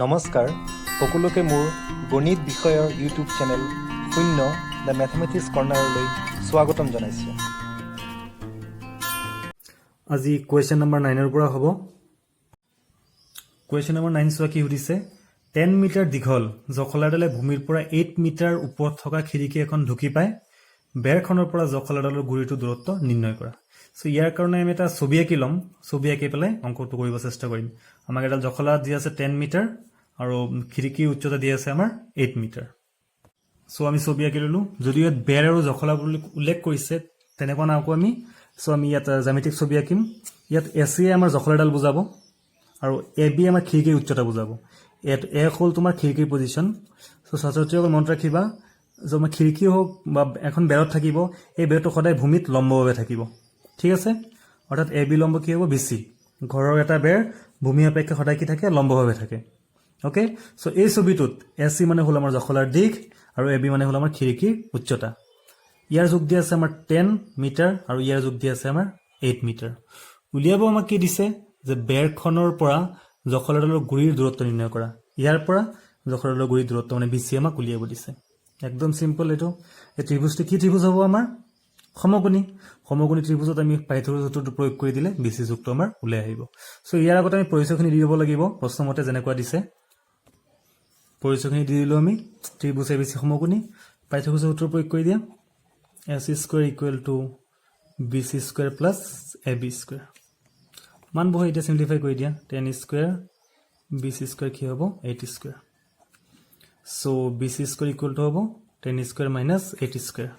নমস্কাৰ সকলোকে মোৰ গণিত বিষয়ৰ ইউটিউব চেনেল শূন্য দ্য মেথমেটিক্স কৰ্ণাৰলৈ স্বাগতম জনাইছোঁ। আজি কুৱেশ্যন নম্বৰ 9 পৰা হ'ব। কুৱেশ্যন নম্বৰ 9 চোৱা কি সুধিছে 10 মিটাৰ দীঘল জখলাডালে ভূমিৰ পৰা 8 মিটাৰ ওপৰত থকা খিৰিকী এখন ঢুকি পায় বেৰখনৰ পৰা জখলাডালৰ গুৰিটো দূৰত্ব নিৰ্ণয় কৰা। সো ইয়াৰ কাৰণে আমি এটা ছবি আঁকি ল'ম। ছবি আঁকি পেলাই অংকটো কৰিব চেষ্টা কৰিম। আমাক এডাল জখলা দি আছে 10 মিটাৰ আৰু খিৰিকীৰ উচ্চতা দি আছে আমাৰ 8 মিটাৰ। সো আমি ছবি আঁকি ল'লো। যদি ইয়াত বেৰ আৰু জখলা বুলি উল্লেখ কৰিছে তেনেকুৱা নাও আমি সো আমি ইয়াত জ্যামিতিক ছবি আঁকিম। ইয়াত এচি আমাৰ জখলাডাল বুজাব আৰু এ বি আমাৰ খিৰিকীৰ উচ্চতা বুজাব। ইয়াত এ হ'ল তোমাৰ খিৰিকীৰ পজিশ্যন। সো ছাত্ৰছাত্ৰীসকল মনত ৰাখিবা যে আমাৰ খিৰিকী হওক বা এখন বেৰত থাকিব এই বেৰটো সদায় ভূমিত লম্বভাৱে থাকিব। ঠিক আছে, অৰ্থাৎ এ বি লম্ব কি হ'ব বিচি। ঘৰৰ এটা বেৰ ভূমি অপেক্ষা সদায় কি থাকে লম্বভাৱে থাকে। ওকে, সো এই ছবিটোত এ চি মানে হ'ল আমাৰ জখলাৰ দিশ আৰু এ বি মানে হ'ল আমাৰ খিৰিকীৰ উচ্চতা। ইয়াৰ যোগ দি আছে আমাৰ 10 মিটাৰ আৰু ইয়াৰ যোগ দি আছে আমাৰ 8 মিটাৰ। উলিয়াব আমাক কি দিছে যে বেৰখনৰ পৰা জখলাডালৰ গুৰিৰ দূৰত্ব নিৰ্ণয় কৰা। ইয়াৰ পৰা জখলাডালৰ গুৰিৰ দূৰত্ব মানে বিচি আমাক উলিয়াব দিছে। একদম সিম্পল। এইটো এই ত্ৰিভুজটো কি ত্ৰিভুজ হ'ব আমাৰ সমকোণী। সমকোণী ত্ৰিভুজত আমি পাইথাগোৰাছ সূত্ৰটো প্ৰয়োগ কৰি দিলে বিচি যুগটো আমাৰ ওলাই আহিব। সো ইয়াৰ আগতে আমি পৰিচয়খিনি দি দিব লাগিব প্ৰশ্নমতে যেনেকুৱা দিছে। পৰিচয়খিনি দি দিলোঁ আমি ত্ৰিভুজ এ বিচি সমকোণী। পাইথাগোৰাছ সূত্ৰ প্ৰয়োগ কৰি দিয়া A C square equal to B C square plus A B square. মান বহাই এতিয়া চিম্পলিফাই কৰি দিয়া 10 স্কোৱাৰ বি চি স্কোৱাৰ কি হ'ব 8 square. So B C square equal to হ'ব 10 স্কোৱাৰ মাইনাছ 8 স্কোৱাৰ।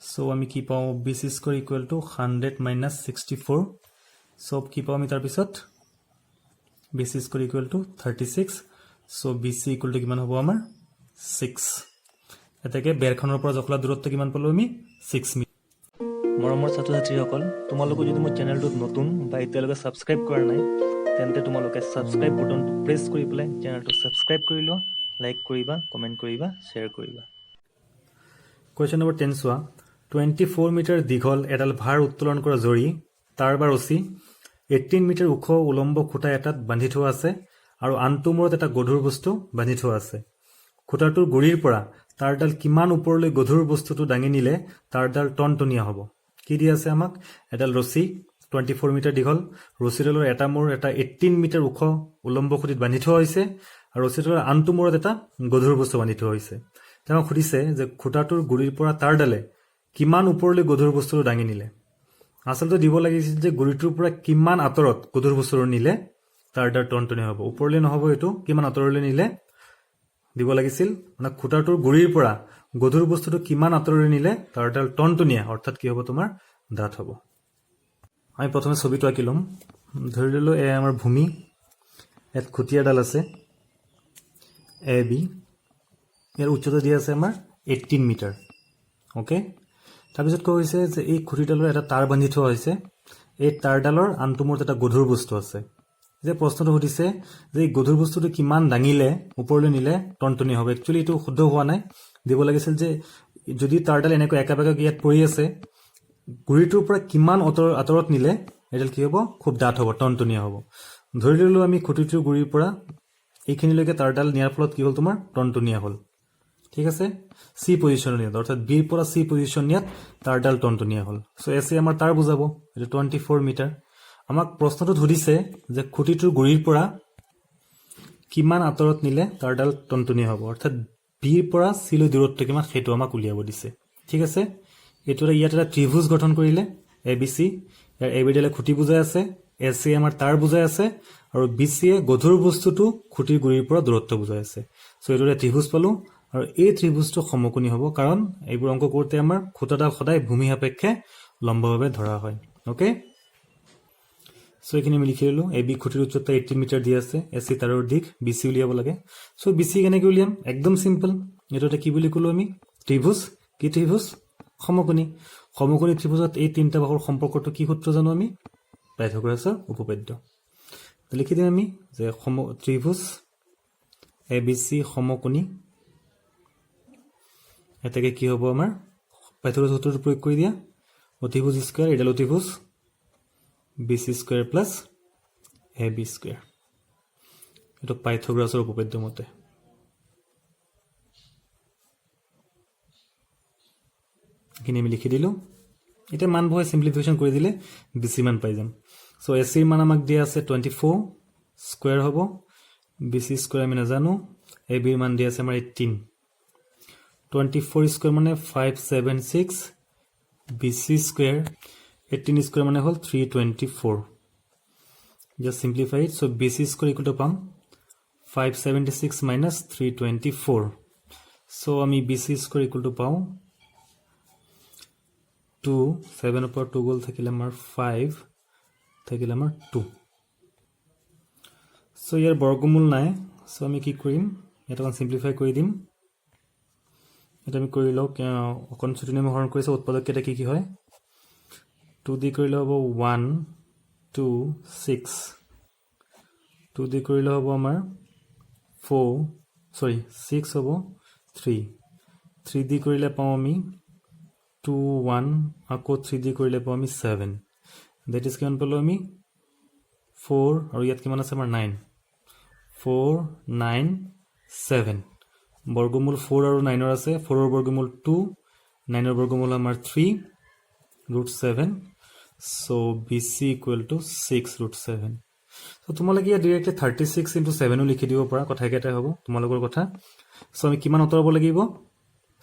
সো আমি কি পাওঁ B C square equal to 100 minus 64। সব কি পাওঁ আমি তাৰপিছত B C square equal to 36। So B C equal to কিমান হ'ব আমাৰ 6। এতেকে বেৰখনৰ পৰা জখলা দূৰত্ব কিমান পালোঁ আমি 6 মিটাৰ। মৰমৰ ছাত্ৰ ছাত্ৰীসকল, তোমালোকে যদি মোৰ চেনেলটোত নতুন বা এতিয়ালৈকে ছাবস্ক্ৰাইব কৰা নাই তেন্তে তোমালোকে ছাবস্ক্ৰাইব বুটনটো প্ৰেছ কৰি পেলাই চেনেলটো ছাবস্ক্ৰাইব কৰি লোৱা, লাইক কৰিবা, কমেণ্ট কৰিবা, শ্বেয়াৰ কৰিবা। কুৱেশ্যন নম্বৰ 10 চোৱা 24 মিটাৰ দীঘল এডাল ভাৰ উত্তোলন কৰা জৰী তাৰ বা ৰছী 18 মিটাৰ ওখ উলম্ব খুঁটা এটাত বান্ধি থোৱা আছে আৰু আনটো মূৰত এটা গধুৰ বস্তু বান্ধি থোৱা আছে। খুঁটাটোৰ গুৰিৰ পৰা তাৰডাল কিমান ওপৰলৈ গধুৰ বস্তুটো দাঙি নিলে তাৰডাল টনটনীয়া হ'ব। কি দি আছে আমাক এডাল ৰছী 24 মিটাৰ দীঘল, ৰছীডালৰ এটা মূৰ এটা 18 মিটাৰ ওখ উলম্ব খুঁটিত বান্ধি থোৱা হৈছে আৰু ৰছীডালৰ আনটো মূৰত এটা গধুৰ বস্তু বান্ধি থোৱা হৈছে। তেওঁক সুধিছে যে খুঁটাটোৰ গুৰিৰ পৰা তাৰডালে কিমান ওপৰলৈ গধুৰ বস্তুটো দাঙি নিলে। আচলতে দিব লাগিছিল যে গুৰিটোৰ পৰা কিমান আঁতৰত গধুৰ বস্তুটো নিলে তাৰডাল টনটনীয়া হ'ব। ওপৰলৈ নহ'ব, এইটো কিমান আঁতৰলৈ নিলে দিব লাগিছিল। মানে খুঁটাটোৰ গুৰিৰ পৰা গধুৰ বস্তুটো কিমান আঁতৰলৈ নিলে তাৰডাল টনটনীয়া অৰ্থাৎ কি হ'ব তোমাৰ ডাঠ হ'ব। আমি প্ৰথমে ছবিটো আঁকি ল'ম। ধৰি ললোঁ এ আমাৰ ভূমি, ইয়াত খুঁটি এডাল আছে এ বি, ইয়াৰ উচ্চতা দি আছে আমাৰ 18 মিটাৰ। অ'কে, তাৰপিছত কোৱা হৈছে যে এই খুঁটিডালৰ এটা তাঁৰ বান্ধি থোৱা হৈছে। এই তাঁৰডালৰ আনটো মূৰত এটা গধুৰ বস্তু আছে। যে প্ৰশ্নটো সুধিছে যে এই গধুৰ বস্তুটো কিমান দাঙিলে ওপৰলৈ নিলে টনটনীয়া হ'ব। একচুৱেলি এইটো শুদ্ধ হোৱা নাই। দিব লাগিছিল যে যদি তাঁৰডাল এনেকৈ একেবাৰে ইয়াত পৰি আছে গুৰিটোৰ পৰা কিমান আঁতৰত নিলে এডাল কি হ'ব খুব ডাঠ হ'ব, টনটনীয়া হ'ব। ধৰি ললোঁ আমি খুঁটিটোৰ গুৰিৰ পৰা এইখিনিলৈকে তাঁৰডাল নিয়াৰ ফলত কি হ'ল তোমাৰ টনটনীয়া হ'ল। ঠিক আছে, চি পজিশ্যন নিয়াত অৰ্থাৎ বিৰ পৰা চি পজিশ্যন নিয়াত তাঁৰডাল টনটনীয়া হ'ল। চ' এ চি আমাৰ তাঁৰ বুজাব, এইটো 24 মিটাৰ। আমাক প্ৰশ্নটোত সুধিছে যে খুঁটিটোৰ গুৰিৰ পৰা কিমান আঁতৰত নিলে তাঁৰডাল টনটনীয়া হ'ব, অৰ্থাৎ বিৰ পৰা চিলৈ দূৰত্ব কিমান সেইটো আমাক উলিয়াব দিছে। ঠিক আছে, এইটো ইয়াত এটা ত্ৰিভুজ গঠন কৰিলে এ বি চি। ইয়াৰ এ বিডালে খুঁটি বুজাই আছে, এ চি আমাৰ তাঁৰ বুজাই আছে আৰু বি চিয়ে গধুৰ বস্তুটো খুঁটিৰ গুৰিৰ পৰা দূৰত্ব বুজাই আছে। চ' এইটো এটা ত্ৰিভুজ পালোঁ আৰু এই ত্ৰিভুজটো সমকোণী হ'ব কাৰণ এইবোৰ অংক কৰোঁতে আমাৰ খুঁটাডাল সদায় ভূমি সাপেক্ষে লম্বভাৱে ধৰা হয়। অ'কে, চ' এইখিনি আমি লিখি ল'লোঁ। এ বি খুঁটিৰ উচ্চতা 18 মিটাৰ দি আছে, এ চি তাঁৰৰ দিশ, বি চি উলিয়াব লাগে। চ' বি চি কেনেকৈ উলিয়াম একদম চিম্পল। এইটো এটা কি বুলি ক'লোঁ আমি ত্ৰিভুজ। কি ত্ৰিভুজ সমকোণী। সমকোণী ত্ৰিভুজত এই তিনিটা বাহুৰ সম্পৰ্কটো কি সূত্ৰ জানো আমি পাইথাগোৰাছৰ উপপাদ্য। লিখি দিম আমি যে ত্ৰিভুজ এ বি চি সমকোণী এতেকে কি হ'ব আমাৰ পাইথাগোৰাছ সূত্ৰটো প্ৰয়োগ কৰি দিয়া অতিভুজ স্কোৱাৰ এডাল অতিভুজ B C square plus A B square. এইটো পাইথাগোৰাছৰ উপপাদ্য মতে এইখিনি আমি লিখি দিলোঁ এতিয়া মানবোৰ সিম্পলিফিকেশ্যন কৰি দিলে BC মান পাই যাম সো AC ৰ মান আমাক দিয়া আছে 24 স্কয়াৰ হ'ব BC স্কয়াৰ আমি নাজানো AB ৰ মান দিয়া আছে আমাৰ 18 24 স্কয়াৰ মানে 576 BC স্কয়াৰ 18 স্কয়াৰ মানে হ'ল 324 just simplify it so BC square equal to পাম 576 minus 324 so আমি BC square equal to পাও 2 7 upper 2 গল থাকিলে আমাৰ 5 থাকিলে আমাৰ 2 so ইয়াৰ বৰ্গমূল নাই so আমি কি কৰিম এটা সিম্পলিফাই কৰি দিম এটা আমি কৰি লও অকন ছুটি নেম হৰণ কৰিছে উৎপাদক কেটা কি হয় 2 দি কৰিলে হ'ব 1 2 6 2 দি কৰিলে হ'ব আমাৰ 6 হ'ব 3 3 দি কৰিলে পাও আমি 2 1 আকৌ 3 দি কৰিলে পাও আমি 7 that is কিমান পালো আমি 4 আৰু ইয়াত কিমান আছে আমাৰ 9 4 9 7 বৰ্গমূল 4 আৰু 9 ৰ আছে 4 ৰ বৰ্গমূল 2 9 ৰ বৰ্গমূল আমাৰ 3 √7 so BC equal to 6 √7 so তোমালোকে ইয়া ডাইৰেক্টলি 36 into 7 ও লিখি দিব পৰা কথা কেটা হ'ব তোমালোকৰ কথা so আমি কিমান উত্তৰাব লাগিব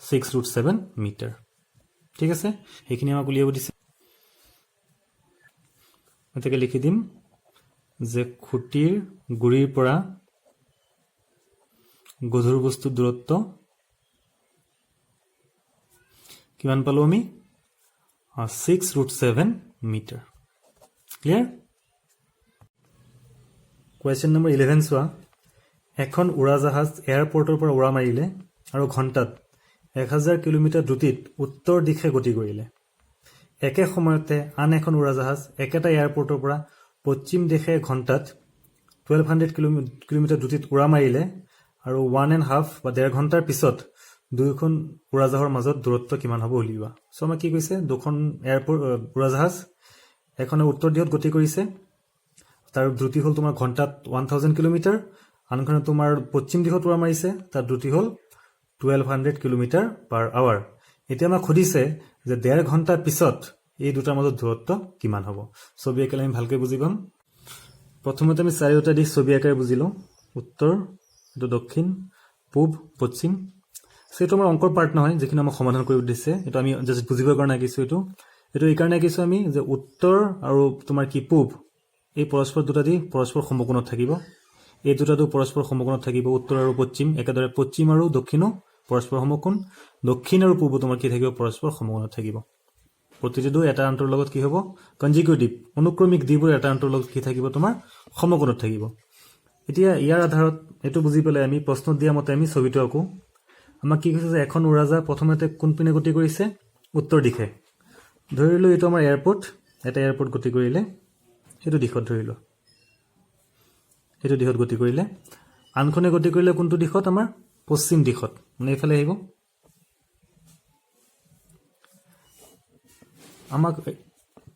6 √7 মিটাৰ ঠিক আছে এইখিনি আমাক উলিয়াব দিছে এতেকে লিখি দিম যে খুঁটিৰ গুৰিৰ পৰা গধুৰ বস্তুৰ দূৰত্ব কিমান পালো আমি 6 √7 মিটাৰ ক্লিয়াৰ Question number 11 চোৱা এখন উৰাজাহাজ এয়াৰপৰ্টৰ পৰা উৰা মাৰিলে আৰু ঘণ্টাত 1000 কিলোমিটাৰ দ্ৰুতিত উত্তৰ দিশে গতি কৰিলে একে সময়তে আন এখন উৰাজাহাজ একেটা এয়াৰপৰ্টৰ পৰা পশ্চিম দিশে ঘণ্টাত 1200 কিলোমিটাৰ দ্ৰুতিত উৰা মাৰিলে আৰু 1.5 বা 1.5 ঘণ্টাৰ পিছত দুইখন উৰাজাহাজৰ মাজত দূৰত্ব কিমান হ'ব উলিওৱা সো আমাৰ কি কৈছে দুখন এয়াৰপৰ্ট উৰাজাহাজ এখনে উত্তৰ দিশত গতি কৰিছে তাৰ দ্ৰুতি হল তোমাৰ ঘণ্টাত 1000 কিলোমিটাৰ আনখনে তোমাৰ পশ্চিম দিশত উৰা মাৰিছে তাৰ দ্ৰুতি হল 1200 কিলোমিটাৰ পাৰ আৱাৰ এতিয়া আমাক খুদিছে যে 1.5 ঘণ্টাৰ পিছত এই দুটাৰ মাজত দূৰত্ব কিমান হ'ব ছবি আঁকিলে আমি ভালকৈ বুজি পাম প্ৰথমতে আমি চাৰিওটা দিশ ছবি আঁকাৰে বুজিলো উত্তৰ আৰু দক্ষিণ পূব পশ্চিম সেটো আমাৰ অংকৰ পাৰ্ট নহয় যেখিনি আমাক সমাধান কৰিব দিছে এটা আমি জাস্ট বুজিবৰ কাৰণে আঁকিছো এটো এই কাৰণে আঁকিছো আমি যে উত্তৰ আৰু তোমাৰ কি পূব এই পৰস্পৰ দুটা দি পৰস্পৰ সমকোণত থাকিব এই দুটাটো পৰস্পৰ সমকোণত থাকিব উত্তৰ আৰু পশ্চিম একেদৰে পশ্চিম আৰু দক্ষিণো পৰস্পৰ সমকোণ দক্ষিণ আৰু পূব তোমাৰ কি থাকিব পৰস্পৰ সমকোণত থাকিব প্ৰতিটো এটা আন্তৰ লগত কি হ'ব কনজিকিউটিভ অনুক্ৰমিক দিবোৰ এটা আন্তৰ লগত কি থাকিব তোমাৰ সমকোণত থাকিব এতিয়া ইয়াৰ আধাৰত এটো বুজি পেলে আমি প্ৰশ্ন দিয়া মতে আমি ছবিটো আকো আমাক কি কৈছে যে এখন উৰাজাহাজ প্ৰথমতে কোন পিনে গতি কৰিছে উত্তৰ দিশে ধৰিলো এটো আমাৰ এয়াৰপৰ্ট এটা এয়াৰপৰ্ট গতি কৰিলে এটো দিশত ধৰিলো এটো দিশত গতি কৰিলে আনখনে গতি কৰিলে কোনটো দিশত আমাৰ পশ্চিম দিশত মানে এফালে আহিব আমাক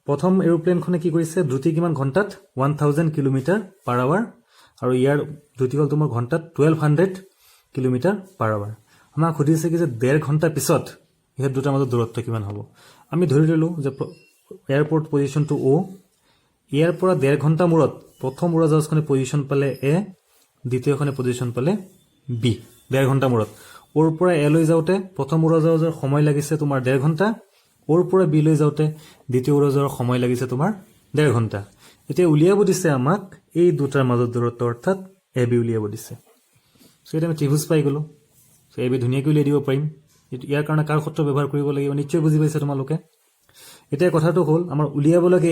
প্ৰথম এৰোপ্লেনখনে কি কৰিছে দ্ৰুতি কিমান ঘণ্টাত 1000 কিলোমিটাৰ পাৰ আৱাৰ আৰু ইয়াৰ দ্ৰুতি হল তোমাৰ ঘণ্টাত 1200 কিলোমিটাৰ পাৰ আৱাৰ আমাক খুদিছে কি যে 1.5 ঘণ্টা পিছত ইহত দুটাৰ মাজত দূৰত্ব কিমান হ'ব আমি ধৰি ললো যে এয়াৰপোৰ্ট পজিশন টু ও ইয়াৰ পৰা 1.5 ঘণ্টা মূৰত প্ৰথম উৰাজাহাজখনে পজিশন পালে এ দ্বিতীয়খনে পজিশন পালে বি 1.5 ঘণ্টা মূৰত ওৰ পৰা এ লৈ যাওতে প্ৰথম উৰাজাহাজৰ সময় লাগিছে তোমাৰ 1.5 ঘণ্টা ওৰ পৰা বি লৈ যাওতে দ্বিতীয় উৰাজাহাজৰ সময় লাগিছে তোমাৰ 1.5 ঘণ্টা এতিয়া উলিয়াব দিছে আমাক এই দুটাৰ মাজত দূৰত্ব অৰ্থাৎ এ বি উলিয়াব দিছে সো এটা আমি ত্ৰিভুজ পাই গলো সো এ বি ধুনিয়াকৈ উলিয়াই দিব পাৰিম ইয়াৰ কাৰণে কাৰ সূত্ৰ ব্যৱহাৰ কৰিব লাগিব নিশ্চয় বুজি পাইছে তোমালোকে এতিয়া কথাটো হ'ল আমাৰ উলিয়াব লাগে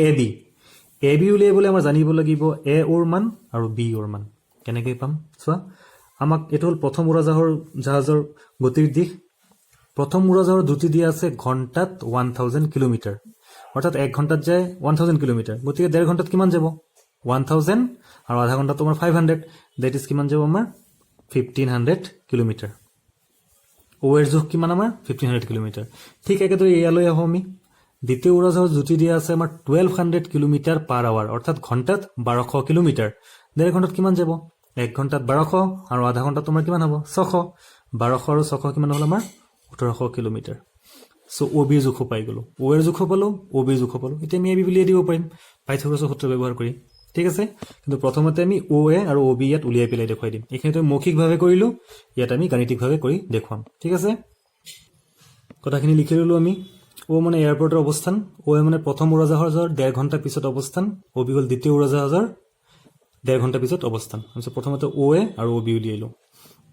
এ বি উলিয়াবলৈ আমাৰ জানিব লাগিব এ ওৰ মান আৰু বি ওৰ মান কেনেকৈ পাম চোৱা আমাক এটো হ'ল প্ৰথম উৰাজাহাজৰ গতিৰ দিশ প্ৰথম উৰাজাহাজৰ দ্ৰুতি দিয়া আছে ঘণ্টাত 1000 কিলোমিটাৰ অৰ্থাৎ 1 ঘণ্টাত যায় 1000 কিলোমিটাৰ গতিকে 1.5 ঘণ্টাত কিমান যাব 1000 আৰু আধা ঘণ্টা তোমাৰ 500 দ্যাট ইজ কিমান যাব আমাৰ 1500 কিলোমিটাৰ ওৱেৰ জোখ কিমান আমাৰ 1500 কিলোমিটাৰ ঠিক একেদৰে ইয়ালৈ আহো আমি দ্বিতীয় উৰাজাহাজ দ্ৰুতি দিয়া আছে আমাৰ 1200 কিলোমিটাৰ পাৰ আৱাৰ অৰ্থাৎ ঘণ্টাত 1200 কিলোমিটাৰ 1.5 ঘণ্টাত কিমান যাব 1 ঘণ্টাত 1200 আৰু আধা ঘণ্টাত তোমাৰ কিমান হ'ব 600 1200 আৰু 600 কিমান হ'ল আমাৰ 1800 কিলোমিটাৰ সো OB ৰ জোখ পাই গলো O এৰ জোখ পালো OB ৰ জোখ পালো এতিয়া আমি AB বুলিয়ে দিব পাৰিম পাইথাগোৰাছৰ সূত্ৰ ব্যৱহাৰ কৰি ঠিক আছে কিন্তু প্ৰথমতে আমি OA আৰু OB ইয়াত উলিয়াই পেলাই দেখুৱাই দিম এখানেটো মৌখিকভাৱে কৰিলো ইয়াত আমি গাণিতিকভাৱে কৰি দেখুৱাম ঠিক আছে কথাখিনি লিখি ললো আমি O মানে এয়াৰপৰ্টৰ অৱস্থান OA মানে প্ৰথম উৰাজাহাজৰ 1.5 ঘণ্টা পিছত অৱস্থান OB হ'ল দ্বিতীয় উৰাজাহাজৰ 1.5 ঘণ্টা পিছত অৱস্থান আমি প্ৰথমতে OA আৰু OB উলিয়াইলো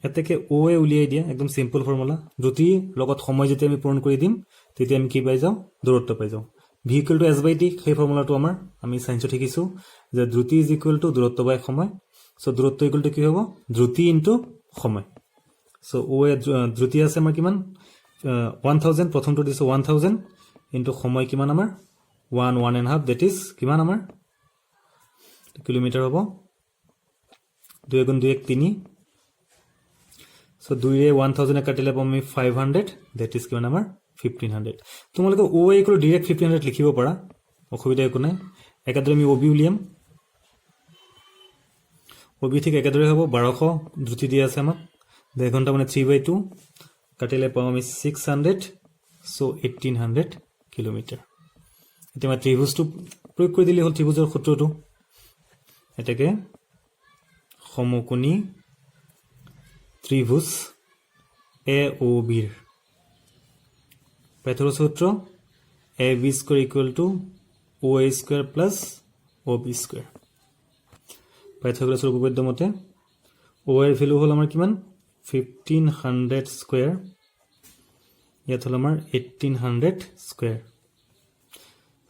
এতেকে OA উলিয়াই দিয়া একদম সিম্পল ফৰ্মুলা দ্ৰুতি লগত সময় যেতিয়া আমি পূৰণ কৰি দিম তেতিয়া আমি কি পাই যাও দূৰত্ব পাই যাও v = s/t সেই ফৰ্মুলাটো আমাৰ আমি সাইন্সত শিকিছো যে দ্ৰুতি = দূৰত্ব বাই সময় সো দূৰত্ব = কি হ'ব দ্ৰুতি * সময় সো OA দ্ৰুতি আছে আমাৰ কিমান 1000 প্ৰথমটো দিছো 1000 ইনটু সময় কিমান আমাৰ 1.5 দ্যাট ইজ কিমান আমাৰ কিলোমিটাৰ হ'ব 2 * 2 = 3 সো 2 ৰে 1000 কাটিলে পাম আমি 500 দ্যাট ইজ কিমান আমাৰ 1500 তোমালোকে OA = ডাইৰেক্ট 1500 লিখিব পাৰা অসুবিধা একো নাই একাদৰে আমি OB উলিয়াম OB ঠিক একাদৰে হ'ব 1200 দ্ৰুতি দিয়া আছে আমাক 2 ঘণ্টা মানে 3/2 কাটিলে পাম আমি 600 সো 1800 কিলোমিটাৰ এতিয়া ত্ৰিভুজটো প্ৰয়োগ কৰি দিলে হ'ল ত্ৰিভুজৰ সূত্ৰটো এটাকে সমকোণী ত্ৰিভুজ AOB ৰ পাইথাগোৰাছৰ সূত্ৰ AB² = OA² + OB²। পাইথাগোৰাছৰ উপপাদ্য মতে OA এৰ ভ্যালু হল আমাৰ কিমান 1500 স্কয়াৰ ইয়াত হল আমাৰ 1800 স্কয়াৰ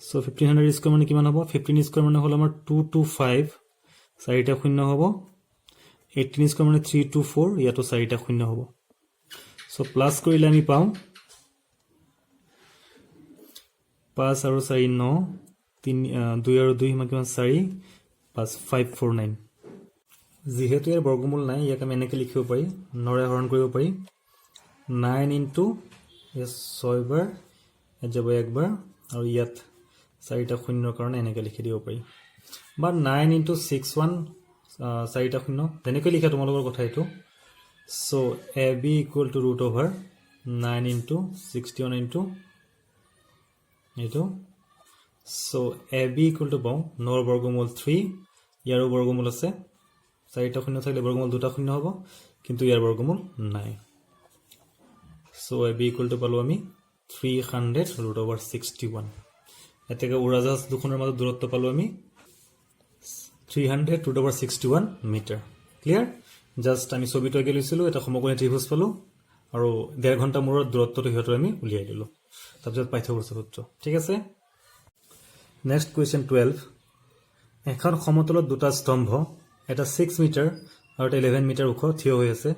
সো 1500 স্কয়াৰ মানে কিমান হ'ব 15 স্কয়াৰ মানে হল আমাৰ 225 চাৰিটা শূন্য হ'ব 18 স্কয়াৰ মানে 324 ইয়াতো চাৰিটা শূন্য হ'ব সো প্লাস কৰিলে আমি পাওঁ 5 আৰু 4 9 3 2 আৰু 2 কিমান 4 5 549 যেহেতু এৰ বৰ্গমূল নাই ইয়াক আমি এনেকে লিখিব পাৰি নৰে হৰণ কৰিব পাৰি 9 ইনটু এস 6 বাৰ যাব একবাৰ আৰু ইয়াত চাৰিটা শূন্যৰ কাৰণে এনেকে লিখি দিব পাৰি বা 9 ইনটু 61 চাৰিটা শূন্য তেনেকৈ লিখা তোমালোকৰ কথা এটো সো AB = √9 ইনটু 61 ইনটু এটো সো AB = পাওঁ 9 বর্গমূল 3 ইয়াৰ বৰ্গমূল আছে চাৰিটা শূন্য থাকিলে বৰ্গমূল দুটা শূন্য হ'ব কিন্তু ইয়াৰ বৰ্গমূল নাই সো AB = পালো আমি 300√61 এতেকে উৰাজাহাজ দুখনৰ মাজত দূৰত্ব পালো আমি 300√61 মিটাৰ ক্লিয়াৰ জাস্ট আমি ছবিটো আগে লৈছিলো এটা সমকোণী ত্ৰিভুজ পালো আৰু 1.5 ঘণ্টা মূৰত দূৰত্বটো হিহঁতৰ আমি উলিয়াই দিলো তাৰপিছত পাইথাগোৰাছৰ সূত্ৰ ঠিক আছে নেক্সট কোৱেশ্চন 12 এখন সমতলত দুটা স্তম্ভ এটা 6 মিটাৰ আৰু এটা 11 মিটাৰ ওখ থিয় হৈ আছে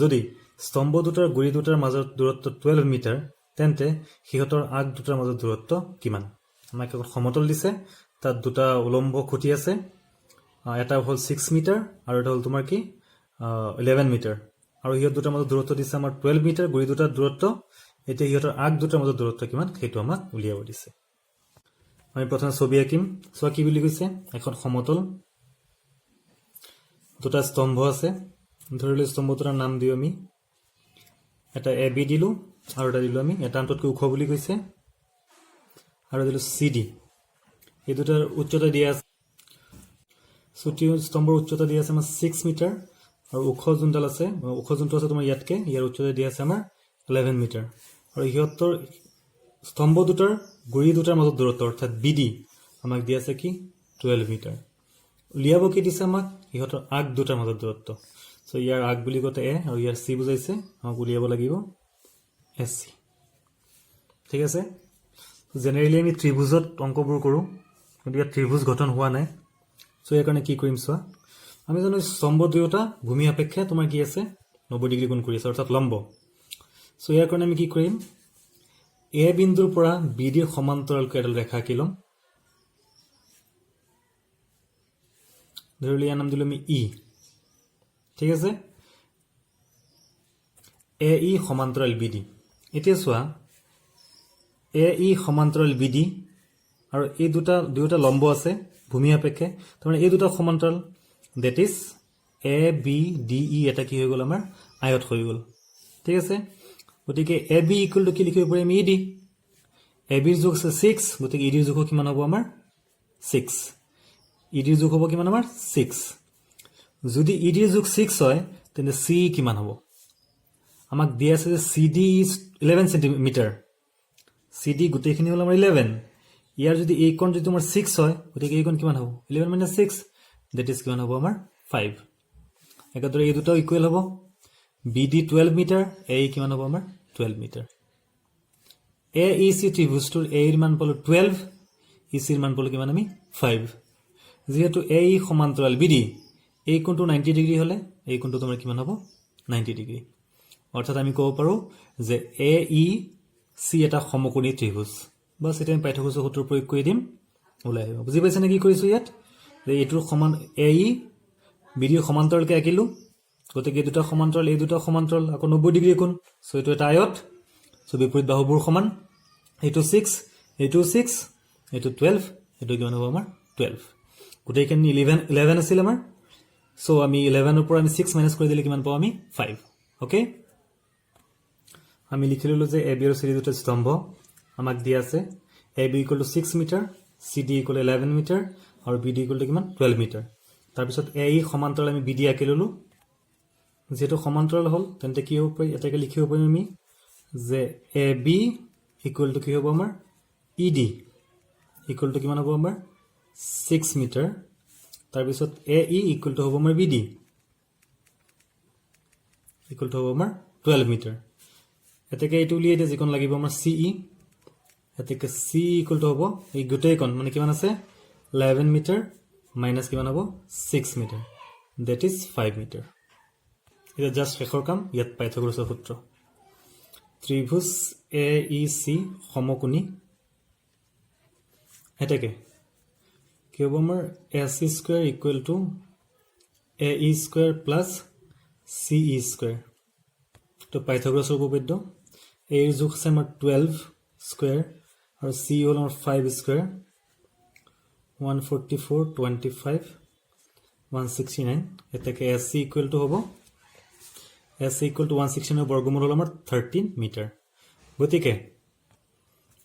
যদি স্তম্ভ দুটাৰ গুৰি দুটাৰ মাজত দূৰত্ব 12 মিটাৰ তেন্তে হিহঁতৰ আগ দুটাৰ মাজত দূৰত্ব কিমান আমাক এখন সমতল দিছে তাত দুটা উলম্ব খুঁটি আছে এটা হল 6 মিটাৰ আৰু এটা হল তোমাৰ কি 11 মিটাৰ আৰু হিহঁত দুটাৰ মাজত দূৰত্ব দিছে আমাৰ 12 মিটাৰ গুৰি দুটাৰ দূৰত্ব এতিয়া হিহঁতৰ আগ দুটাৰ মাজত দূৰত্ব কিমান সেইটো আমাক উলিয়াব দিছে আমি প্ৰথমে ছবি আঁকিম সো কি বুলি কৈছে এখন সমতল দুটা স্তম্ভ আছে ধৰিলে স্তম্ভ দুটাৰ নাম দিও আমি এটা AB দিলো আৰু এটা দিলো আমি এটা আনটোতকৈ ওখ বুলি কৈছে আৰু দিলো CD এই দুটাৰ উচ্চতা দিয়া আছে সুটি স্তম্ভৰ উচ্চতা দিয়া আছে আমাৰ 6 মিটাৰ আৰু ওখ যোনডাল আছে ওখ যোনটো আছে তোমাৰ ইয়াতকে ইয়াৰ উচ্চতা দিয়া আছে আমাৰ 11 মিটাৰ আৰু ইহঁতৰ স্তম্ভ দুটাৰ গুৰি দুটাৰ মাজত দূৰত্ব অৰ্থাৎ BD আমাক দিয়া আছে কি 12 মিটাৰ উলিয়াব কি দিছে আমাক ইহঁতৰ আগ দুটাৰ মাজত দূৰত্ব সো ইয়াৰ আগ বুলি কতে A আৰু ইয়াৰ C বুজাইছে আমাক উলিয়াব লাগিব SC ঠিক আছে জেনাৰেলি আমি ত্ৰিভুজত অংকবোৰ কৰো কিন্তু ইয়াত ত্ৰিভুজ গঠন হোৱা নাই সো ইয়াৰ কাৰণে কি কৰিম চোৱা আমি জানো স্তম্ভ দুয়োটা ভূমি আপেক্ষে তোমাৰ কি আছে 90 ডিগ্ৰী কোণ কৰি আছে অৰ্থাৎ লম্ব সো ইয়াৰ কাৰণে আমি কি কৰিম A বিন্দুৰ পৰা BD ৰ সমান্তৰালকৈ এডাল ৰেখা আঁকি লম ধৰিলে ইয়াৰ নাম দিলো আমি E ঠিক আছে AE সমান্তৰাল BD এতিয়া চোৱা AE সমান্তৰাল BD আৰু এই দুটা লম্ব আছে ভূমি আপেক্ষে তাৰমানে এই দুটা সমান্তৰাল that is A B D E এটা কি হৈ গ'ল আমাৰ আয়ত হৈ গ'ল ঠিক আছে গতিকে এ বি ইকুৱেল টু কি লিখিব পাৰিম ই ডি এ বিৰ যোগ আছে 6 গতিকে ই ডিৰ যোগ কিমান হ'ব আমাৰ 6 ই ডিৰ যোগ হ'ব কিমান আমাৰ 6 যদি ই ডিৰ যোগ 6 হয় তেন্তে চি কিমান হ'ব আমাক দিয়া আছে যে C D is 11 centimetre C D গোটেইখিনি হ'ল আমাৰ 11 ইয়াৰ যদি এই কোণ যদি তোমাৰ 6 হয় গতিকে এই কোণ কিমান হ'ব 11 minus 6 that is কিমান হ'ব আমাৰ 5 একেদৰে এই দুটাও ইকুৱেল হ'ব বিডি 12 মিটাৰ এ কিমান হ'ব আমাৰ 12 মিটাৰ এ ই সি ত্ৰিভুজটোৰ এ ৰ মান পালো 12 ই সিৰ মান পালো কিমান আমি 5 যেহেতু এ ই সমান্তৰাল বিডি এই কোণটো 90 ডিগ্ৰী হলে এই কোণটো তোমাৰ কিমান হ'ব 90 ডিগ্ৰী অৰ্থাৎ আমি ক'ব পাৰো যে এ ই সি এটা সমকোণী ত্ৰিভুজ বাস এটা আমি পাইথাগোৰাছৰ সূত্ৰ প্ৰয়োগ কৰি দিম ওলাই আহিব বুজি পাইছে নে কি কৰিছো ইয়াত যে এইটোৰ সমান এ ই বিডিৰ সমান্তৰালকে আঁকিলো গতিকে এই দুটা সমান্তৰাল আকৌ 90 ডিগ্ৰী কোণ সো এইটো এটা আয়ত সো বিপৰীত বাহুবোৰ সমান এইটো 6 এইটো 6 এইটো 12 এইটো কিমান হ'ব আমাৰ 12 গোটেইখিনি 11 আছিল আমাৰ সো আমি 11 ৰ পৰা আমি 6 মাইনাস কৰি দিলে কিমান পাও আমি 5 ওকে আমি লিখি ললো যে এ বি আৰু সি দুটা স্তম্ভ আমাক দিয়া আছে A B equal to 6 metre C D equal 11 metre আৰু বি ডি ইকুৱেল টু কিমান 12 মিটাৰ তাৰ পিছত এ ই সমান্তৰাল আমি বি ডি আঁকি ললো যেটো সমান্তৰাল হল তেন্তে কি হ'ব পাৰি এটাকে লিখিব পাৰিম আমি যে এ বি ইকুৱেল টু কি হ'ব আমাৰ ই ডি ইকুৱেল টু কিমান হ'ব আমাৰ 6 মিটাৰ তাৰ পিছত এ ই ইকুৱেল টু হ'ব আমাৰ বি ডি ইকুৱেল টু হ'ব আমাৰ 12 মিটাৰ এটাকে এইটো উলিয়াই দিয়ে যিকোন লাগিব আমাৰ সি ই এটাকে সি ইকুৱেল টু হ'ব এই গোটেই কোণ মানে কিমান আছে 11 মিটাৰ মাইনাস কিমান হ'ব 6 মিটাৰ that is 5 মিটাৰ এটা জাস্ট শেষৰ কাম ইয়াত পাইথাগোৰাছৰ সূত্ৰ ত্ৰিভুজ এ ই সি সমকোণী এটাকে কি হ'ব আমাৰ A C square equal to A E square plus C E square তো পাইথাগোৰাছৰ উপপাদ্য এ ৰ যোগ আছে আমাৰ 12 স্কয়াৰ আৰু সি হ'ল আমাৰ 5 স্কয়াৰ 144 25 169 এটাকে এ সি ইকুৱেল টু হ'ব এ সি ইকুৱেল টু 169 বৰ্গমূল হ'ল আমাৰ 13 মিটাৰ গতিকে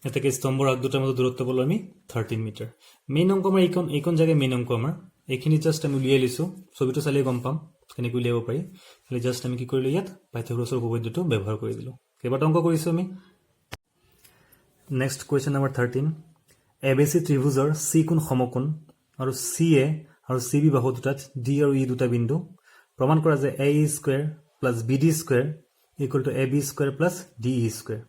এটাকে স্তম্ভৰ আগ দুটাৰ মাজত দূৰত্ব পালো আমি 13 মিটাৰ মেইন অংক আমাৰ এইকন জায়গায় মেইন অংক আমাৰ এইখিনি জাস্ট আমি উলিয়াই লৈছো ছবিটো চালে গম পাম কেনেকৈ উলিয়াব পাৰি খালি জাস্ট আমি কি কৰিলো ইয়াত পাইথাগোৰাছৰ উপপাদ্যটো ব্যৱহাৰ কৰি দিলো কেইবাটা অংক কৰিছো আমি নেক্সট কোৱেশ্চন নম্বৰ 13 এবিসি ত্ৰিভুজৰ সি কোণ সমকোণ আৰু সি এ আৰু সি বি বাহু দুটাত ডি আৰু ই দুটা বিন্দু প্ৰমাণ কৰা যে A E square plus B D square equal to A B square plus D E square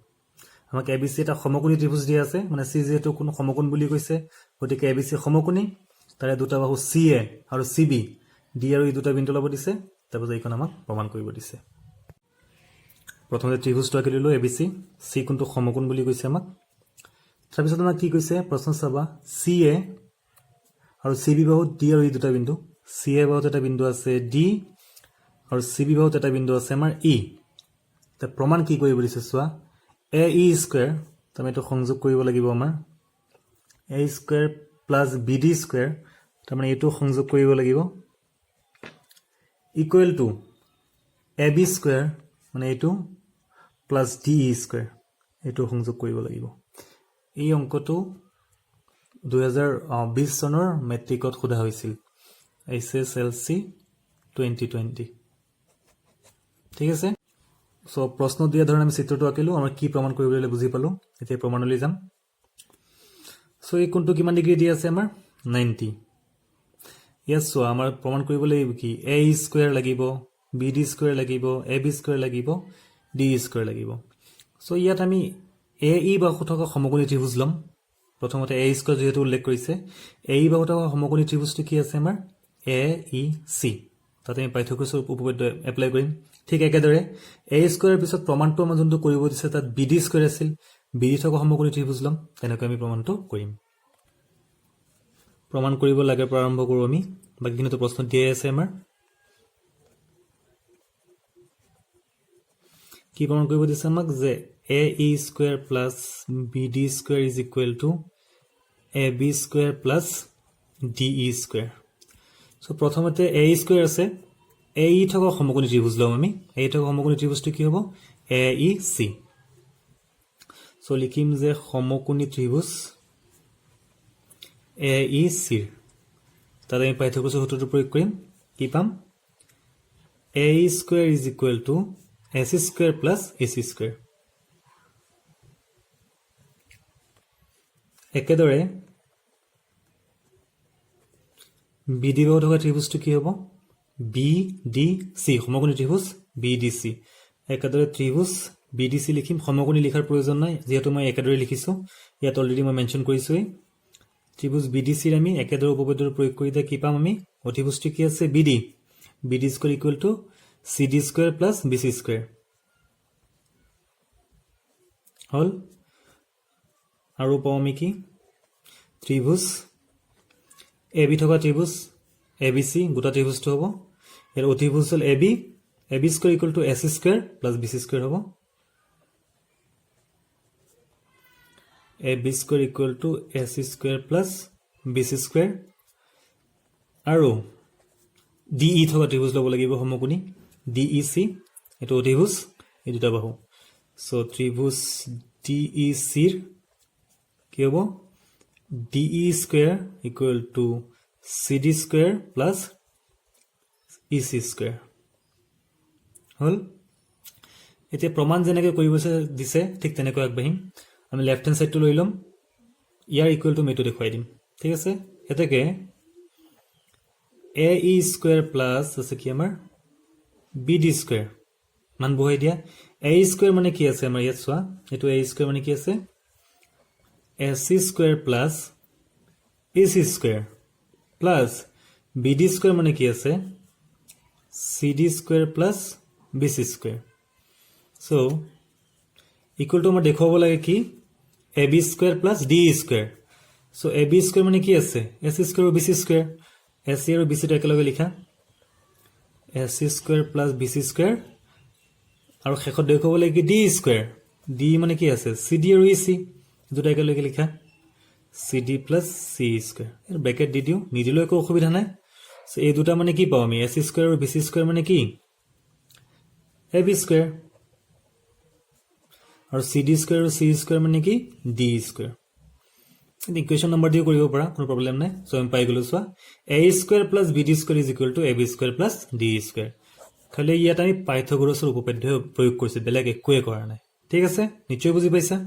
আমাক এবিসি এটা সমকোণী ত্ৰিভুজ দিয়া আছে মানে সি যেটো কোণ সমকোণ বুলি কৈছে গতিকে এবিসি সমকোণী তাৰে দুটা বাহু সি এ আৰু সি বি ডি আৰু ই দুটা বিন্দু ল'ব দিছে তাৰপিছত এইখন আমাক প্ৰমাণ কৰিব দিছে প্ৰথমতে ত্ৰিভুজটো আঁকি ললো এবিসি সি কোণটো সমকোণ বুলি কৈছে আমাক তাৰপিছত আমাক কি কৈছে প্ৰশ্ন চাবা সি এ আৰু সি বি বাহুত ডি আৰু ই দুটা বিন্দু সি এ বাহুত এটা বিন্দু আছে ডি আৰু সি বি বাহুত এটা বিন্দু আছে আমাৰ ই তে প্ৰমাণ কি কৰিব দিছে চোৱা এ ই স্কয়াৰ তুমি এটো সংযোগ কৰিব লাগিব আমাৰ A square plus B D square তাৰমানে এটো সংযোগ কৰিব লাগিব equal to A B square মানে এটো প্লাস ডি ই স্কয়াৰ এটো সংযোগ কৰিব লাগিব এই অংকটো 2020 চনৰ মেট্ৰিকত সোধা হৈছিল এছএছএলসি 2020 ঠিক আছে সো প্ৰশ্ন দিয়া ধৰণে আমি চিত্ৰটো আঁকিলো আমাৰ কি প্ৰমাণ কৰিবলৈ বুজি পালো এতিয়া প্ৰমাণলৈ যাম সো এই কোণটো কিমান ডিগ্ৰী দিয়া আছে আমাৰ 90 ইয়াত সো আমাৰ প্ৰমাণ কৰিবলৈ কি এ স্কয়াৰ লাগিব বি ডি স্কয়াৰ লাগিব এ বি স্কয়াৰ লাগিব ডি স্কয়াৰ লাগিব সো ইয়াত আমি এ ই বাহু থকা সমকোণী ত্ৰিভুজ লম প্ৰথমতে এ স্কয়াৰ যেহেতু উল্লেখ কৰিছে এ ই বাহু থকা সমকোণী ত্ৰিভুজটো কি আছে আমাৰ এ ই সি তাতে আমি পাইথাগোৰাছৰ উপপাদ্য এপ্লাই কৰিম ঠিক একেদৰে এ স্কয়াৰৰ পিছত প্ৰমাণটো আমাৰ যোনটো কৰিব দিছে তাত বি ডি স্কয়াৰ আছিল বি ডি থকা সমকোণী ত্ৰিভুজ লম তেনেকৈ আমি প্ৰমাণটো কৰিম প্ৰমাণ কৰিব লাগে প্ৰাৰম্ভ কৰো আমি বাকিখিনিতো প্ৰশ্ন দিয়াই আছে আমাৰ কি প্ৰমাণ কৰিব দিছে আমাক যে A E square plus B D square is equal to A B square plus D E square so প্ৰথমতে এ স্কয়াৰ আছে এই থকা সমকোণী ত্ৰিভুজ লম আমি এই থকা সমকোণী ত্ৰিভুজটো কি হ'ব AEC সো লিখিম যে সমকোণী ত্ৰিভুজ AEC তাত আমি পাইথাগোৰাছৰ সূত্ৰটো প্ৰয়োগ কৰিম কি পাম AE square is equal to AC square plus AC square একেদৰে BD বাহু থকা ত্ৰিভুজটো কি হ'ব BDC সমকোণী ত্ৰিভুজ BDC একেদৰে ত্ৰিভুজ BDC লিখিম সমকোণী লিখাৰ প্ৰয়োজন নাই যেহেতু মই একেদৰে লিখিছো ইয়াত অলৰেডি মই মেনশ্যন কৰিছোই ত্ৰিভুজ BDC ৰ আমি একেদৰে উপপাদ্যৰ প্ৰয়োগ কৰি দিয়া কি পাম আমি অতিভুজটো কি আছে BD square equal to CD square plus BC square হল আৰু পাওঁ আমি কি ত্ৰিভুজ AB থকা ত্ৰিভুজ ABC গোটা ত্ৰিভুজটো হ'ব এর অতিভুজ হল AB square equal to AC square plus BC square হ'ব AB square equal to AC square plus BC square আৰু DE থকা ত্ৰিভুজ ল'ব লাগিব সমকোণী DEC এটো অতিভুজ এই দুটা বাহু সো ত্ৰিভুজ DEC ৰ কি হ'ব DE square equal to CD square plus EC square হল এতিয়া প্ৰমাণ যেনেকৈ কৰিব দিছে ঠিক তেনেকৈ আগবাঢ়িম আমি লেফট হ্যান্ড সাইডটো লৈ লম ইয়াৰ ইকুৱেল টু মেটো দেখুৱাই দিম ঠিক আছে এটাকে AE square plus আছে কি আমাৰ BD square মান বহাই দিয়া AE square মানে কি আছে আমাৰ ইয়াত চোৱা এটো AE square মানে কি আছে AC square plus AC square plus BD square মানে কি আছে CD square plus BC square so equal to আমাৰ দেখুৱাব লাগে কি AB square plus DE square so AB square মানে কি আছে AC square আৰু BC square AC আৰু BC টো একেলগে লিখা AC square plus BC square আৰু শেষত দেখুৱাব লাগে কি DE square DE মানে কি আছে CD আৰু EC দুটা একেলগে লিখা CD plus CE square এর ব্র্যাকেট দি দিও নিদিলে একো অসুবিধা নাই সো এই দুটা মানে কি পাও আমি AC square আৰু BC square মানে কি AB square আৰু CD square আৰু CE square মানে কি DE square এই ইকুয়েশন নাম্বাৰ দিও কৰিব পাৰা কোনো প্ৰবলেম নাই সো আমি পাই গলো সোৱা A square plus BD square is equal to AB square plus DE square খালি ইয়াত আমি পাইথাগোৰাছৰ উপপাদ্য প্ৰয়োগ কৰিছে বেলেগ একোৱে কৰা নাই ঠিক আছে নিশ্চয় বুজি পাইছা